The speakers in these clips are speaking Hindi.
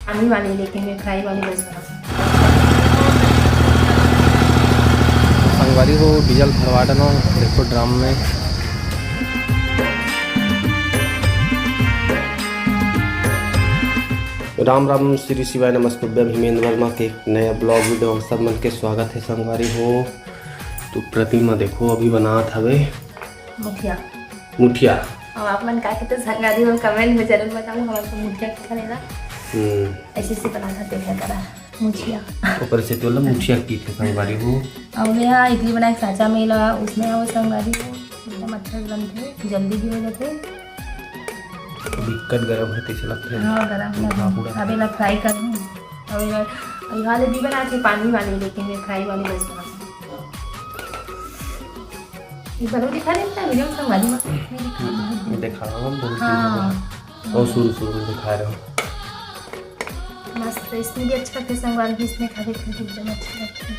पानी वाली, लेकिन मैं फ्राई वाली बस बना संगवारी को डीजल भरवा डालो देखो ड्रम में। राम राम श्री शिवाय नमस्ते। हिमेंद्र वर्मा के एक नया ब्लॉग वीडियो में सब मन के स्वागत है। संगवारी हो तो प्रतिमा देखो अभी बनात हवे मुठिया। अब आप मन का कहते संगवारी हो कमेंट में जरूर बताओ हमारे को मुठिया क्या रहेगा। ऐसे से बनाना देखा करा मुठिया ऊपर से तो मुठिया की थे संगवारी हो। अब यहाँ इडली बनाए साचा में लगा उसमें वो संगवारी हो एकदम अच्छा बनते, जल्दी भी हो जाते। दिक्कत गरम है तेज लगते हैं। हाँ गरम अभी ना फ्राई करूँ। अभी वाले भी बना थे पानी वाली, लेकिन मैं फ्राई वाली बस बना ये बनो दिखा देता है वीडियो में संगवारी में दिखा रहा हूँ हाँ और शुरू में दिखा रहा हूँ मस्त। इसमें भी अच्छा थे संगवारी भी, इसमें खाते थे एकदम अच्छा लगता है।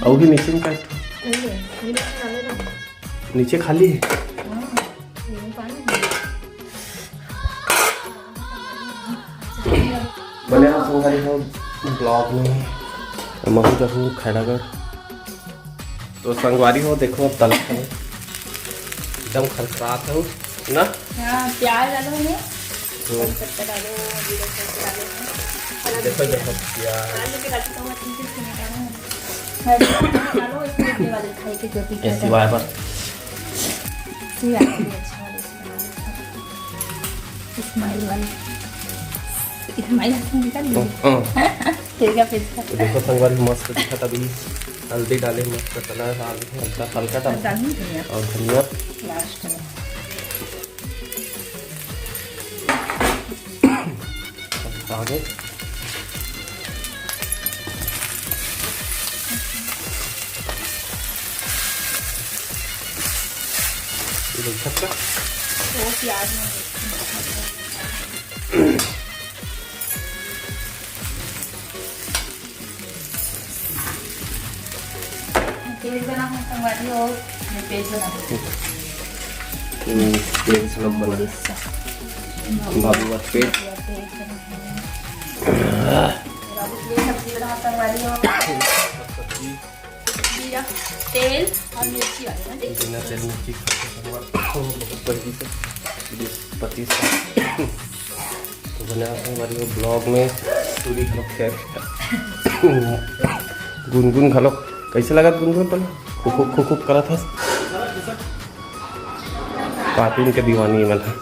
और भी नीचे में काट नीचे खाली है। बने संगवारी हो ब्लॉग में महू जब खैरागढ़ तो संगवारी हो देखो अब तल एकदम खरखरात हो ना। प्याज डालो में तो देखो देखो ऐसी वाय पर देखो संगवारी मस्त दिखा तभी हल्दी डाले मस्त तला हल्का डाल और धनिया लास्ट में आगे वो प्याज तेज बना है संगवारी और पेज बना तेज सब बना बाबू का पेट तेल और मिर्ची वाली बिना तेल मिर्ची पति तो बना हमारे ब्लॉग में पूरी खैर गुनगुन खलो कैसे लगा गुनगुन पल खूब करा था कार्टून के दीवानी है मतलब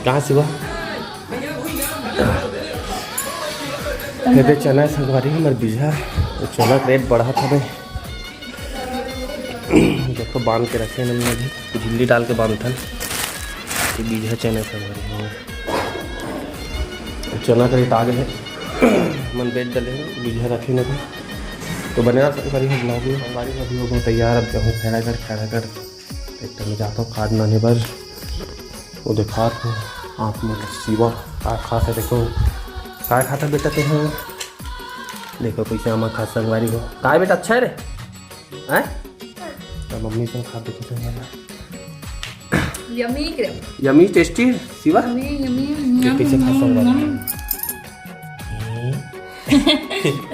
कहाँ से हुआ कहते चना संगवारी हमारे बीजा चना का रेट बढ़ा था भाई। देखो बांध के रखे हमने अभी झिल्ली डाल के बांध था बीजा चना संगवारी चना का रेट आ गए मन बेच डले बीजा रखे नहीं तो बने संगवारी है ब्लॉग में संगवारी अभी हो गए तैयार। अब जाऊँ खैरागढ़ एक में जाता हूँ खाद माने पर वो दिखा था आँख में सीवा का खाता देखो काय खाता बेटा ते हैं देखो कैसे आम खा संगवारी हो काय बेटा अच्छा है रे हैं तो मम्मी से खा देखो यमी टेस्टी शिवा कैसे खा संगवारी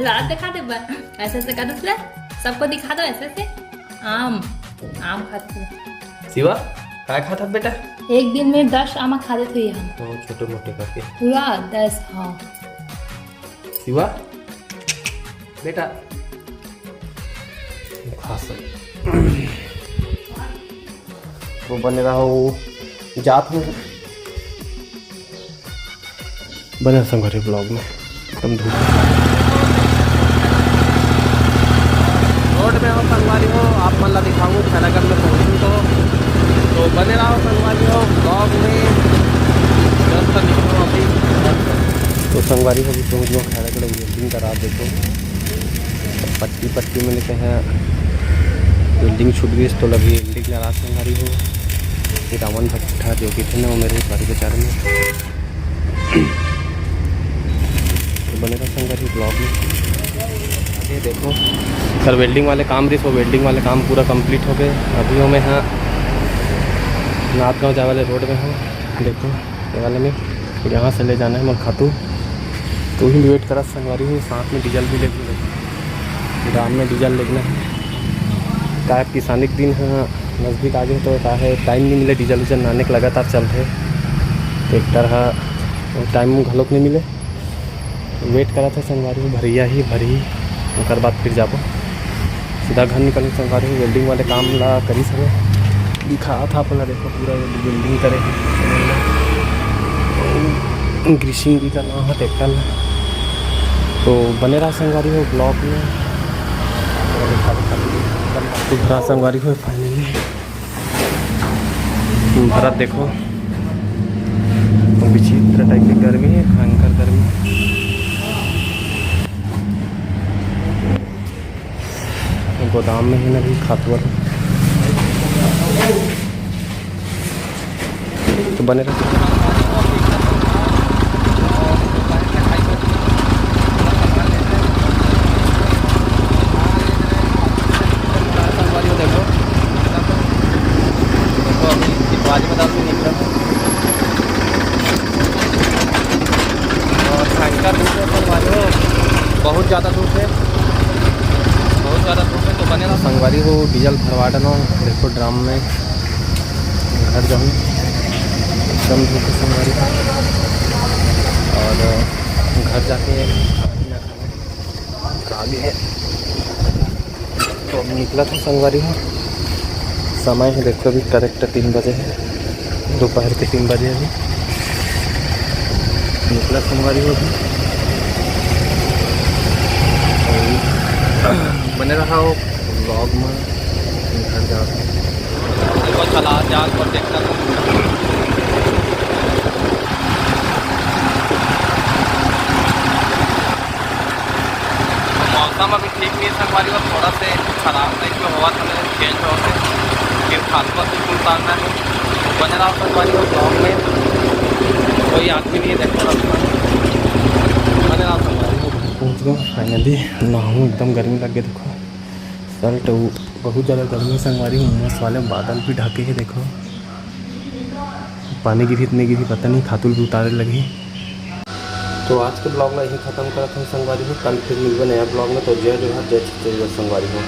रात दिखा दे ऐसे से कर दो सबको दिखा दो ऐसे से आम खाते शिवा काय खाता बेटा एक दिन में 10 आम खाते थे हम तो छोटे मोटे करके पूरा 10। हाँ शिवा बेटा खा तो बने रहो जात में बने संगवारी ब्लॉग में एकदम धूप रोड में हो संगवारी हो आप मन ला दिखाऊँ खैरागढ़ में पहुँचूँ तो बने रहो संगवारी हो ब्लॉग में अभी तो संगवारी अभी पहुँच गए खैरागढ़ वेल्डिंग का रात देखो पट्टी में लिखे हैं वेल्डिंग छूट गई तो लगी वेल्डिंग लगा संगवारी हो। रावण भट्टा जो कि थे ना वो मेरे बारी के चार में तो बने रहा संगवारी ब्लॉग में। पीछे देखो सर वेल्डिंग वाले काम रही, वो वेल्डिंग वाले काम पूरा कंप्लीट हो गए। अभी हो मैं हाँ नाथ गाँव जा वाले रोड में हूँ, देखो ये वाले में, फिर यहाँ से ले जाना है मैं खातू। तो ही वेट करा संगवारी हूँ, साथ में डीजल भी लेके गाँव में डीजल लेना है। क्या है किसानी के दिन हाँ नज़दीक आ गए तो क्या है टाइम नहीं मिले, डीजल उजल नाने के लगातार चल रहे ट्रैक्टर हाँ टाइम घलोक नहीं मिले। वेट करा था संगवारी भरिया ही भरी, उसके बाद फिर जाबो सीधा घर निकल संगवारी। वेल्डिंग वाले काम ला करी सब दिखा था अपना, देखो पूरा वेल्डिंग करे ग्रीसिंग भी करना है ट्रैक्टर में। तो बने रहा संगवारी हो ब्लॉक में, तो भरा संगवारी हो फाइनली भरत देखो विचित्र टाइप की गर्मी है, भयंकर गर्मी। गोदाम में ही ना भी खातवर तो बने रहे। और भयंकर धूप है बहुत ज़्यादा धूप है, बहुत ज़्यादा धूप है। तो बने रहा संगवारी हो डीजल भरवा डालो, देखो ड्राम में घर जाऊँ एकदम धूप है संगवारी का। और घर जाके खाना खाने है तो अब निकला था संगवारी हो। समय है देखो अभी करेक्ट 3 बजे है, दोपहर के 3 बजे अभी निकला संगवारी हो। बने रहा हो ब्लॉग में, घर जा देखो चला जाल पर देखता था। मौसम अभी ठीक नहीं है संगवारी को, थोड़ा से खराब टाइप में हुआ था, मेरे चेंज हो गए फिर खासमा से उतारना है। बने रहा संगवारी को ब्लॉग में, कोई आदमी नहीं है देखो रास्ता बने रहा संगवारी को। पहुँच गया फाइनली, नहाऊँ एकदम गर्मी लग गई। देखो शर्ट बहुत ज़्यादा गर्मी संगवारी हूँ, उमस वाले बादल भी ढके हैं देखो, पानी गिरी इतनी गिरी पता नहीं, खातुल भी उतारे लगी। तो आज के ब्लॉग में यही ख़त्म करा था संगवारी हूँ, कल फिर मिलवे नया ब्लॉग में। तो जय जोहार, जय संगवारी हूँ।